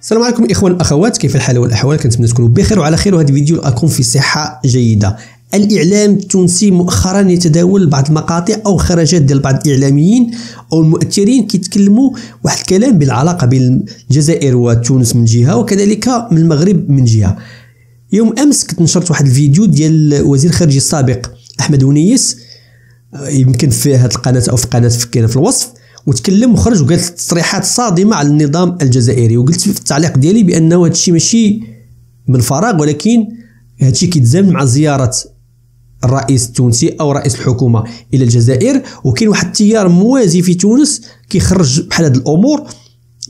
السلام عليكم اخوان والاخوات، كيف الحال والاحوال؟ كنتمنى تكونوا بخير وعلى خير، وهذا الفيديو راكم في صحه جيده. الاعلام التونسي مؤخرا يتداول بعض المقاطع او خرجات ديال بعض الاعلاميين او المؤثرين كيتكلموا واحد الكلام بالعلاقه بين الجزائر وتونس من جهه وكذلك من المغرب من جهه. يوم امس كنت نشرت واحد الفيديو ديال وزير الخارجيه السابق احمد ونيس، يمكن في هذه القناه او في قناه فكينا في الوصف، وتكلم وخرج وقال تصريحات صادمه على النظام الجزائري. وقلت في التعليق ديالي بانه هذا الشيء ماشي من فراغ، ولكن هذا الشيء كيتزامن مع زياره الرئيس التونسي او رئيس الحكومه الى الجزائر، وكاين واحد التيار موازي في تونس كيخرج بحال هذه الامور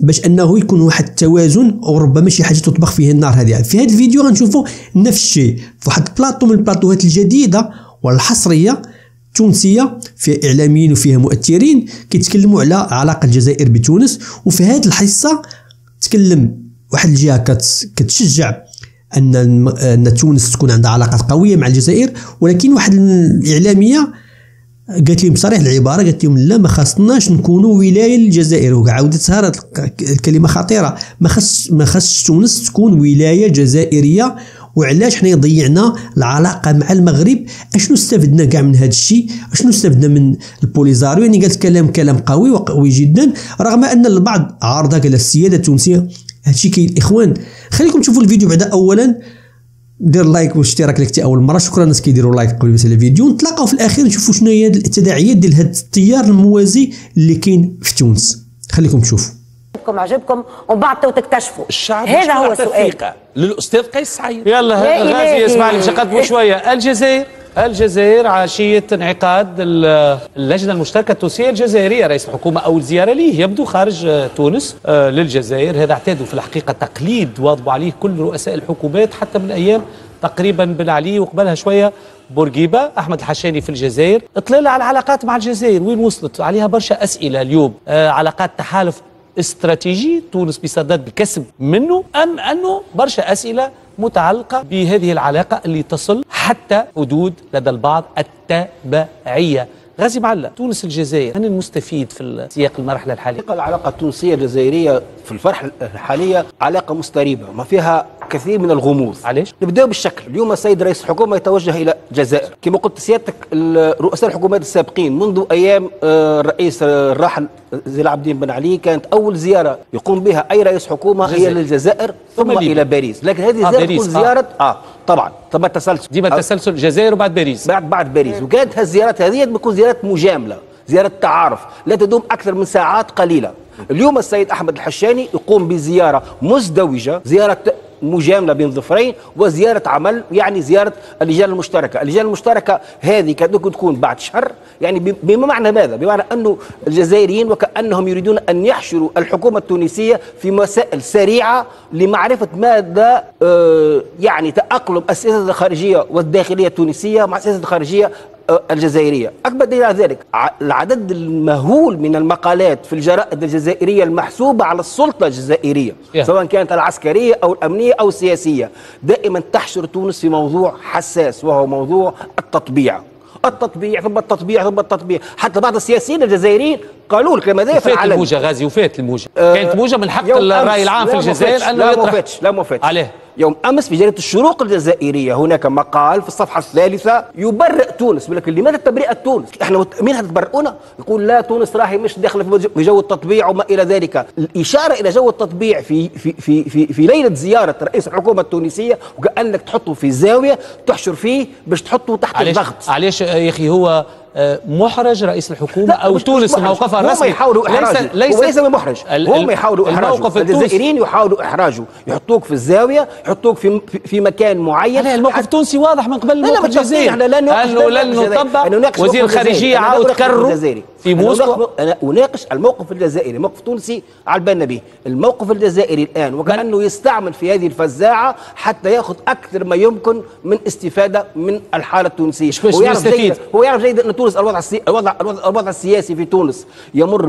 باش انه يكون واحد التوازن، او ربما شي حاجه تطبخ فيه النار هذه. في هذا الفيديو غنشوفوا نفس الشيء في واحد البلاطو من البلاطوهات الجديده والحصريه تونسيه، فيها اعلاميين وفيها مؤثرين كيتكلموا على علاقه الجزائر بتونس. وفي هذه الحصه تكلم واحد الجهه كتشجع ان تونس تكون عندها علاقات قويه مع الجزائر، ولكن واحد الاعلاميه قالت لهم بصريح العباره، قالت لهم لا، ما خاصناش نكونوا ولايه للجزائر. وعاودتها الكلمه خطيره، ما خاصش تونس تكون ولايه جزائريه. وعلاش حنا ضيعنا العلاقه مع المغرب؟ اشنو استفدنا كاع من هذا الشيء؟ اشنو استفدنا من البوليزاريو؟ يعني قالت كلام قوي وقوي جدا، رغم ان البعض عارضه قال السياده التونسيه. هذا الشيء كاين اخوان. خليكم تشوفوا الفيديو بعدا. اولا دير لايك واشتراك لك اول مره، شكرا الناس كيديروا لايك قبل ما يسال الفيديو. نتلاقاو في الاخير نشوفوا شنو هي التداعيات ديال هذا التيار الموازي اللي كاين في تونس. خليكم تشوفوا. عجبكم ومن بعد تكتشفوا الشعب. هذا هو السؤال للاستاذ قيس سعيد. يلا غازي اسمع لي، مش نقدموا شويه. الجزائر عشيه انعقاد اللجنه المشتركه التونسيه الجزائريه، رئيس الحكومه اول زياره ليه يبدو خارج تونس للجزائر. هذا اعتادوا في الحقيقه تقليد واظبوا عليه كل رؤساء الحكومات حتى من ايام تقريبا بن علي وقبلها شويه بورقيبه. احمد الحشاني في الجزائر اطلال على العلاقات مع الجزائر وين وصلت، عليها برشا اسئله اليوم. علاقات تحالف استراتيجي تونس بصدد الكسب منه، ام انه برشا اسئله متعلقه بهذه العلاقه اللي تصل حتى حدود لدى البعض التبعيه. غازي معلق، تونس الجزائر من المستفيد في سياق المرحله الحاليه؟ العلاقه التونسيه الجزائريه في المرحله الحاليه علاقه مستريبه ما فيها كثير من الغموض. علاش؟ نبداو بالشكل. اليوم السيد رئيس الحكومه يتوجه الى الجزائر، كما قلت سيادتك رؤساء الحكومات السابقين منذ ايام الرئيس الراحل زين العابدين بن علي كانت اول زياره يقوم بها اي رئيس حكومه هي للجزائر ثم الى باريس. لكن هذه الزياره تكون زياره طبعا التسلسل، ديما التسلسل الجزائر وبعد باريس. بعد باريس. وكانت هالزيارات هذه بتكون زيارات مجامله، زياره تعارف لا تدوم اكثر من ساعات قليله. اليوم السيد احمد الحشاني يقوم بزياره مزدوجه، زياره مجامله بين ظفرين وزياره عمل، يعني زياره اللجان المشتركه. اللجان المشتركه هذه كانت تكون بعد شهر، يعني بما معنى ماذا؟ بمعنى انه الجزائريين وكانهم يريدون ان يحشروا الحكومه التونسيه في مسائل سريعه لمعرفه ماذا يعني تاقلم السياسه الخارجيه والداخليه التونسيه مع السياسه الخارجيه الجزائريه. اكبر دليل على ذلك العدد المهول من المقالات في الجرائد الجزائريه المحسوبه على السلطه الجزائريه، سواء كانت العسكريه او الامنيه او السياسيه، دائما تحشر تونس في موضوع حساس وهو موضوع التطبيع ثم التطبيع. حتى بعض السياسيين الجزائريين قالوا الكلام هذا في العلن. الموجه غازي وفات الموجه، كانت موجه من حق الراي العام في الجزائر انه لا ما فاتش. عليه يوم امس في جريده الشروق الجزائريه هناك مقال في الصفحه الثالثه يبرئ تونس. ولكن لماذا تبرئه تونس؟ احنا مين هتبرئونا؟ يقول لا، تونس راهي مش داخله في جو التطبيع وما الى ذلك. الاشاره الى جو التطبيع في في في في, في ليله زياره رئيس الحكومه التونسيه، وكانك تحطه في زاويه تحشر فيه باش تحطه تحت الضغط. علاش يا اخي هو محرج رئيس الحكومه او تونس موقفها الرسمي؟ هم يحاولوا احراجه، ليس محرج. هم يحاولوا احراجه، الجزائريين يحاولوا احراجه، يحطوك في الزاويه، يحطوك في مكان معين. الموقف التونسي واضح من قبل الموقف الجزائري، انه لن نطبق. وزير الخارجيه عاود كرروا في موسكو. انا اناقش الموقف الجزائري، موقف تونسي على بالنا به. الموقف الجزائري الان وكانه يستعمل في هذه الفزاعه حتى ياخذ اكثر ما يمكن من استفاده من الحاله التونسيه. هو يعرف جيدا ان تونس الوضع السياسي في تونس يمر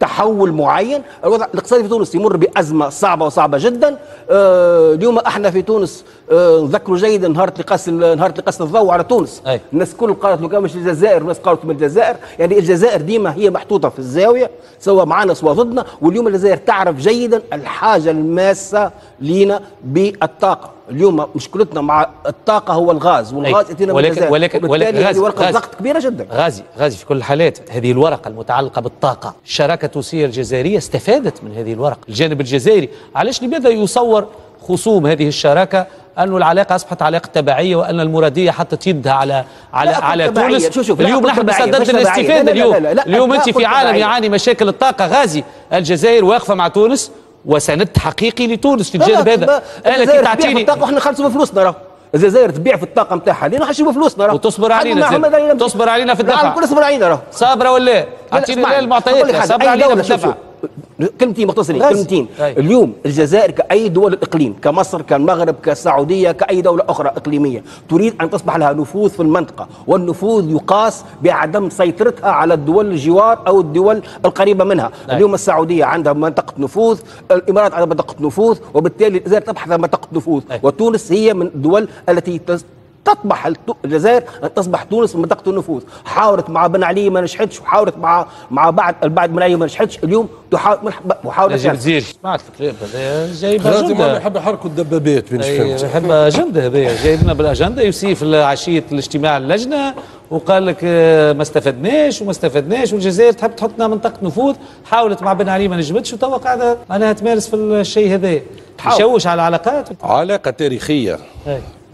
تحول معين. الوضع الاقتصادي في تونس يمر بأزمة صعبة وصعبة جدا. اليوم احنا في تونس نذكروا جيدا نهار اللي قاس الضوء على تونس. الناس كل قالت لو كان مش الجزائر، والناس قالت من الجزائر. يعني الجزائر ديما هي محطوطة في الزاوية سواء معنا سواء ضدنا. واليوم الجزائر تعرف جيدا الحاجة الماسة لينا بالطاقة. اليوم مشكلتنا مع الطاقة هو الغاز، والغاز يأتينا من الجزائر. ولكن هذه ورقة ضغط كبيرة جدا. غازي في كل الحالات هذه الورقة المتعلقة بالطاقة، الشراكة التونسية الجزائرية استفادت من هذه الورقة. الجانب الجزائري علاش لماذا يصور خصوم هذه الشراكة أنه العلاقة أصبحت علاقة تبعية، وأن المرادية حطت يدها على تونس؟ اليوم نحن بصدد الاستفادة. اليوم أنت في عالم يعاني مشاكل الطاقة، غازي الجزائر واقفة مع تونس وسند حقيقي لتونس في الجانب هذا. الجزائر تبيع في الطاقة وإحنا نخلصوا بفلوسنا. راه الجزائر تبيع في الطاقة نتاعها لأنه حنشوفوا فلوسنا. راه وتصبر علينا، تصبر علينا في الدفع. الكل يصبر علينا. راه صابرة ولا اعطيني المعطيات، صابرة علينا في الدفع. كلمتين مختصرين، كلمتين. اليوم الجزائر كأي دول الإقليم، كمصر كالمغرب كالسعودية كأي دولة أخرى إقليمية، تريد أن تصبح لها نفوذ في المنطقة، والنفوذ يقاس بعدم سيطرتها على الدول الجوار أو الدول القريبة منها. اليوم السعودية عندها منطقة نفوذ، الإمارات عندها منطقة نفوذ، وبالتالي الجزائر تبحث عن منطقة نفوذ. وتونس هي من الدول التي تطمح الجزائر ان تصبح تونس منطقه النفوذ. حاولت مع بن علي ما نجحتش، وحاولت مع بعد بن علي ما نجحتش. اليوم تحاول محاوله جزيري. سمعت الكلام هذا جايب لازم يحب يحركوا الدبابات. يحب اجنده هذايا، جايبنا بالاجنده. يوسف عشيه الاجتماع اللجنه وقال لك ما استفدناش وما استفدناش، والجزائر تحب تحطنا منطقه نفوذ. حاولت مع بن علي ما نجمتش، وتوا قاعده معناها تمارس في الشيء هذا، تشوش على العلاقات. علاقه تاريخيه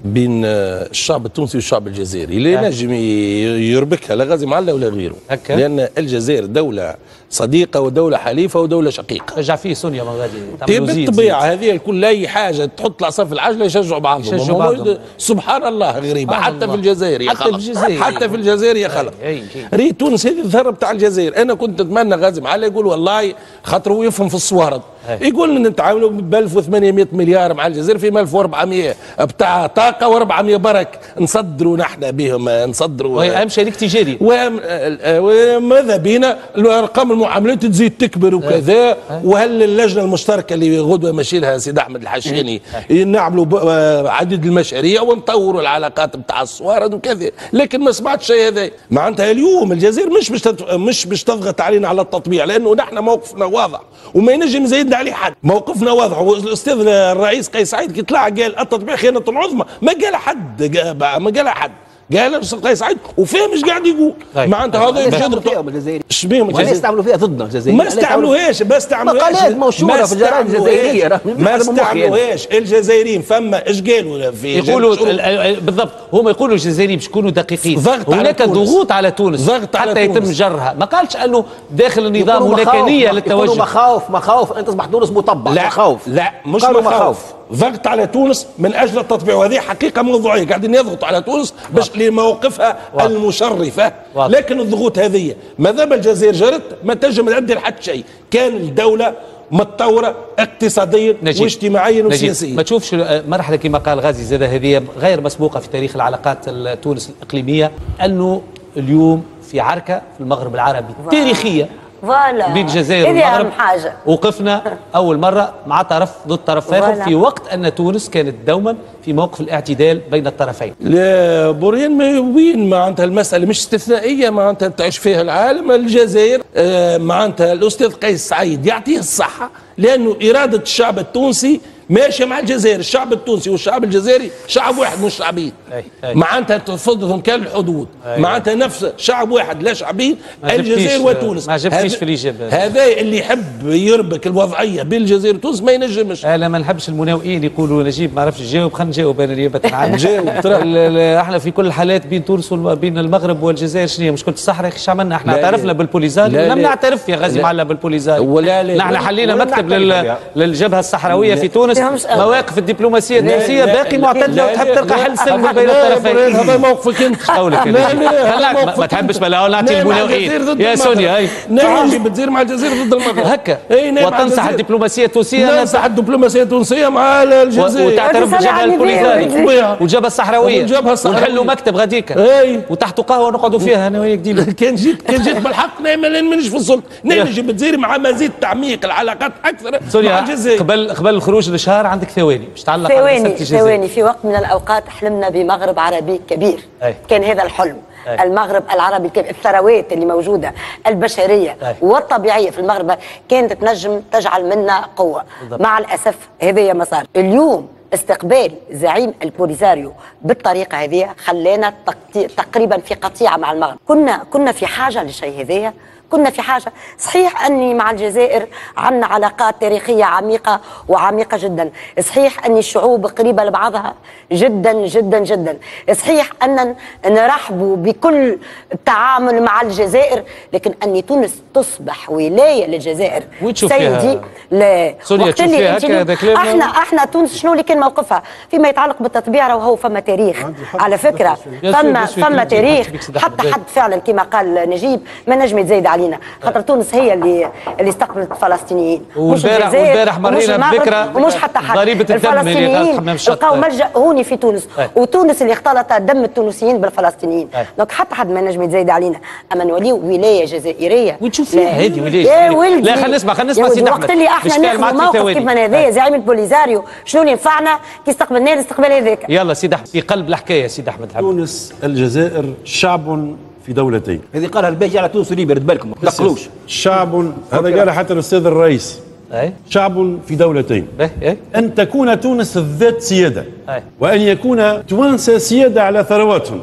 بين الشعب التونسي والشعب الجزائري لا نجم يربكها لا غازي معلا ولا غيره. لأن الجزائر دولة صديقة ودولة حليفة ودولة شقيقة. رجع فيه سونيا ما غادي بالطبيعة هذه الكل أي حاجة تحط العصا في العجلة يشجعوا بعضهم. سبحان الله غريبة. حتى في الجزائر يا خلق، حتى في الجزائر يا خلق. ري تونس هذه الذرة بتاع الجزائر. أنا كنت أتمنى غازي معلا يقول والله خاطر هو يفهم في الصوارد، يقول نتعاملوا ب 1800 مليار مع الجزائر في 1400 بتاع طاقة و400 برك نصدروا نحن بهم، نصدروا. وهي أهم شريك تجاري. وماذا بينا الأرقام المعاملات تزيد تكبر وكذا. وهل اللجنة المشتركة اللي غدوة ماشي لها سيد أحمد الحشاني نعملوا عديد المشاريع ونطوروا العلاقات بتاع الصوارد وكذا. لكن ما سمعتش شيء هذا. معناتها اليوم الجزائر مش باش تضغط علينا على التطبيع، لأنه نحن موقفنا واضح وما ينجم يزيدنا عليه حد. موقفنا واضح. والاستاذ الرئيس قيس سعيد كي طلع قال التطبيع خيانة العظمى، ما قال حد، ما قال حد، قال الاستاذ قيس سعيد وفاهم ايش قاعد يقول. معناتها هذا يستعملوا فيها الجزائريين، ما يستعملوا فيها ضدنا الجزائريين، ما استعملوهاش. مقالات منشوره في الجرائد الجزائريه ما استعملوهاش الجزائريين. فما ايش قالوا في يقولوا بالضبط، هم يقولوا الجزائريين باش يكونوا دقيقين. هناك ضغوط على تونس حتى يتم جرها. ما قالش انه داخل النظام هناك نيه للتوجه. مخاوف ان تصبح تونس مطبع. لا مخاوف، لا مش مخاوف، ضغط على تونس من اجل التطبيع. وهذه حقيقه موضوعيه، قاعدين يضغطوا على تونس باش لموقفها المشرفه. لكن الضغوط هذه ماذا الجزائر جرت ما تنجم تعدي لحد شيء. كان الدوله متطوره اقتصاديا واجتماعيا وسياسيا. ما تشوفش مرحله كما قال غازي زاده هذه غير مسبوقه في تاريخ العلاقات التونس الاقليميه، انه اليوم في عركه في المغرب العربي تاريخيه بين الجزائر والمغرب. وقفنا اول مره مع طرف ضد طرف اخر في وقت ان تونس كانت دوما في موقف الاعتدال بين الطرفين. لا بوريان وين معناتها المساله مش استثنائيه معناتها تعيش فيها العالم. الجزائر معناتها الاستاذ قيس سعيد يعطيه الصحه، لانه اراده الشعب التونسي ماشيه مع الجزائر. الشعب التونسي والشعب الجزائري شعب واحد مش شعبين. معناتها تفضلهم كالحدود. معناتها نفس شعب واحد لا شعبين. الجزائر وتونس. ما عجبتنيش في الاجابه. هذا اللي يحب يربك الوضعيه بين الجزائر وتونس ما ينجمش. انا ما نحبش المناوئين يقولوا نجيب ما عرفش يجاوب. خلينا نجاوب انا نيابه عنه. نجاوب. احنا في كل الحالات بين تونس وبين المغرب والجزائر شنو هي مشكله الصحراء؟ ايش عملنا؟ احنا اعترفنا بالبوليزاريو. لم نعترف يا غازي معلا بالبوليزاريو. نحن حلينا مكتب للجبهه الصحراويه في تونس مواقف الدبلوماسيه التونسيه باقي معتدله وتحب تلقى حل سلمي بين الطرفين. هذا موقفك انت. قولك ما تحبش بلا نعطي المناوئين يا سونيا. نعم بتزير مع الجزائر ضد المغرب هكا وتنصح الدبلوماسيه التونسيه. ننصح الدبلوماسيه التونسيه مع الجزائر وتعترف بالجبهه البوليساري والجبهه الصحراويه ونحلوا مكتب غاديكا وتحته قهوه نقعدوا فيها انا وياك ديما. كان جيت بالحق مانيش في السلطه نجي بتزير مع مزيد تعميق العلاقات اكثر مع الجزائر. قبل الخروج للشهر عندك ثواني باش تعلق على ثواني. في وقت من الاوقات حلمنا بمغرب عربي كبير. كان هذا الحلم. المغرب العربي الكبير، الثروات اللي موجوده البشريه والطبيعيه في المغرب كانت تنجم تجعل منا قوه. مع الاسف هذا ما صار. اليوم استقبال زعيم البوليساريو بالطريقه هذه خلانا تقريبا في قطيعه مع المغرب. كنا في حاجه للشيء هذايا. كنا في حاجة. صحيح أني مع الجزائر عندنا علاقات تاريخية عميقة وعميقة جدا. صحيح أن الشعوب قريبة لبعضها جدا جدا جدا. صحيح أن نرحبوا بكل التعامل مع الجزائر، لكن أن تونس تصبح ولاية للجزائر سيدي لا. وقت اللي احنا تونس شنو اللي كان موقفها فيما يتعلق بالتطبيع؟ وهو فما تاريخ على فكرة. فما تاريخ. حتى حد فعلا كما قال نجيب ما نجم يتزايد علينا، خاطر تونس هي اللي استقبلت الفلسطينيين. والبارح مرينا بذكرى ومش حتى حد. ضريبة الدم الفلسطينيين لقاو ملجأ هوني في تونس. وتونس اللي اختلط دم التونسيين بالفلسطينيين. دونك حتى حد ما نجم يتزايد علينا. اما نوليو ولاية جزائرية. وتشوف فيها هذه ولاية. لا خلينا نسمع سيدي احمد. وقت اللي احنا ناخذ موقف كيف هذايا زعيم البوليساريو شنو اللي ينفعنا كي استقبلنا الاستقبال هذاك. يلا سيدي احمد في قلب الحكايه سيدي احمد. تونس الجزائر شعب في دولتين. هذه قالها الباجي على تونس وليبيا، رد بالكم ما تقلوش. شعب هذا قالها حتى الاستاذ الرئيس. شعب في دولتين. أن تكون تونس ذات سيادة وأن يكون توانسة سيادة على ثرواتهم.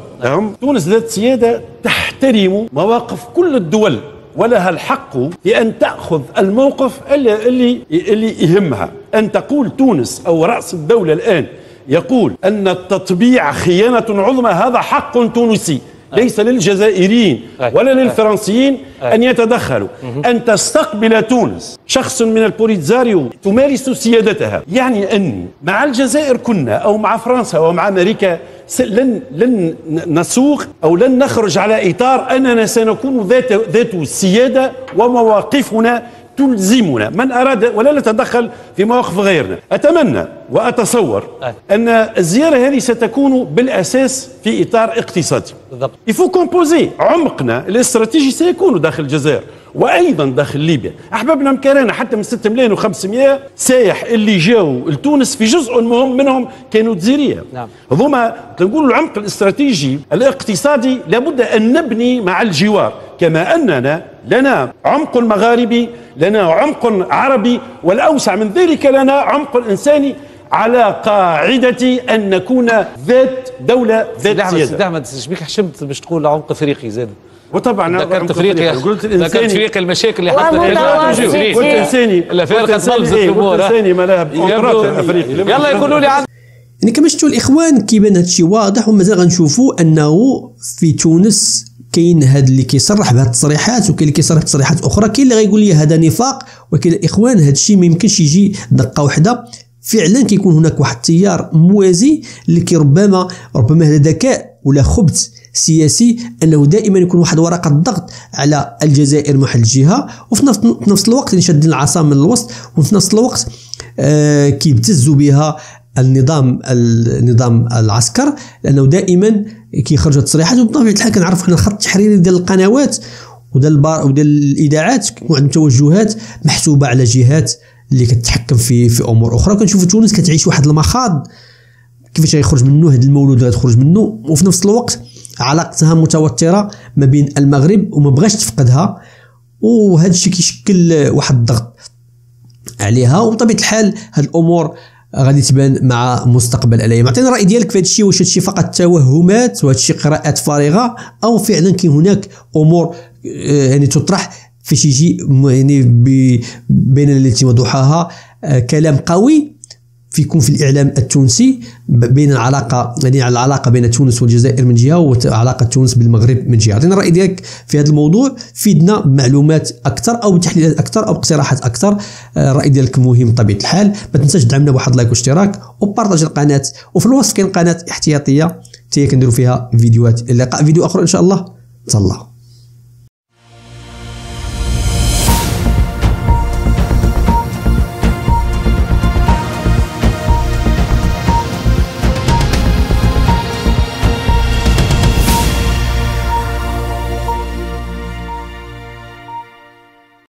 تونس ذات سيادة تحترم مواقف كل الدول ولها الحق في أن تأخذ الموقف اللي يهمها. أن تقول تونس أو رأس الدولة الآن يقول أن التطبيع خيانة عظمى، هذا حق تونسي ليس للجزائريين ولا للفرنسيين أن يتدخلوا. أن تستقبل تونس شخص من البوليساريو تمارس سيادتها، يعني أن مع الجزائر كنا أو مع فرنسا أو مع أمريكا لن نسوق أو لن نخرج على إطار أننا سنكون ذات سيادة ومواقفنا تلزمنا. من أراد ولا نتدخل في مواقف غيرنا. أتمنى وأتصور أن الزيارة هذه ستكون بالأساس في إطار اقتصادي. يفو كومبوزي عمقنا الاستراتيجي سيكون داخل الجزائر وايضا داخل ليبيا. احبابنا مكارنا حتى من 6 ملايين و500 سايح اللي جاوا لتونس في جزء مهم منهم كانوا جزائريه. هذوما نقولوا العمق الاستراتيجي الاقتصادي لابد ان نبني مع الجوار، كما اننا لنا عمق مغاربي، لنا عمق عربي، والاوسع من ذلك لنا عمق انساني، على قاعدة أن نكون ذات دولة ذات سيادة. سيدي أحمد شبيك حشمت باش تقول عمق افريقي زاد. وطبعا ذكرت افريقيا، قلت ذكرت افريقيا المشاكل اللي قلت انساني الافارقه تبلزت الامور. انساني ما لها افريقي. يلا يقولوا لي عن يعني كما شفتوا الاخوان كيبان هذا الشيء واضح، ومازال غنشوفوا انه في تونس كاين هذا اللي كيصرح بهذه التصريحات وكاين اللي كيصرح بتصريحات اخرى، كاين اللي غيقول لي هذا نفاق، ولكن الاخوان هذا الشيء ما يمكنش يجي دقه واحده. فعلا كيكون هناك واحد التيار موازي اللي ربما هذا ذكاء ولا خبث سياسي، انه دائما يكون واحد ورقه ضغط على الجزائر محل الجهه، وفي نفس الوقت شادين العصا من الوسط، وفي نفس الوقت كيبتزوا بها النظام العسكر، لانه دائما كيخرجوا تصريحات. وبطبيعه الحال كنعرفوا حنا الخط التحريري ديال القنوات وديال الاذاعات كيكون عندهم توجهات محسوبه على جهات اللي كتحكم في امور اخرى. كنشوفوا تونس كتعيش واحد المخاض كيفاش غيخرج منه هذا المولود اللي غتخرج منه، وفي نفس الوقت علاقتها متوتره ما بين المغرب وما بغاش تفقدها، وهذا الشيء كيشكل واحد الضغط عليها. وبطبيعه الحال هذه الامور غادي تبان مع مستقبل الايام. عطينا الراي ديالك في هذا الشيء، واش هذا الشيء فقط توهمات وهذا الشيء قراءات فارغه، او فعلا كاين هناك امور يعني تطرح فاش يجي يعني بين التي وضوحها كلام قوي يكون في الاعلام التونسي بين العلاقه يعني العلاقه بين تونس والجزائر من جهه وعلاقه تونس بالمغرب من جهه. اعطينا الراي ديالك في هذا الموضوع، فيدنا بمعلومات اكثر او تحليلات اكثر او اقتراحات اكثر. الراي ديالك مهم بطبيعه الحال. ما تنساش تدعمنا بواحد لايك واشتراك وبارطاج القناه، وفي الوصف كاين قناه احتياطيه حتى كنديروا فيها فيديوهات. اللقاء فيديو اخر ان شاء الله. تهلاو.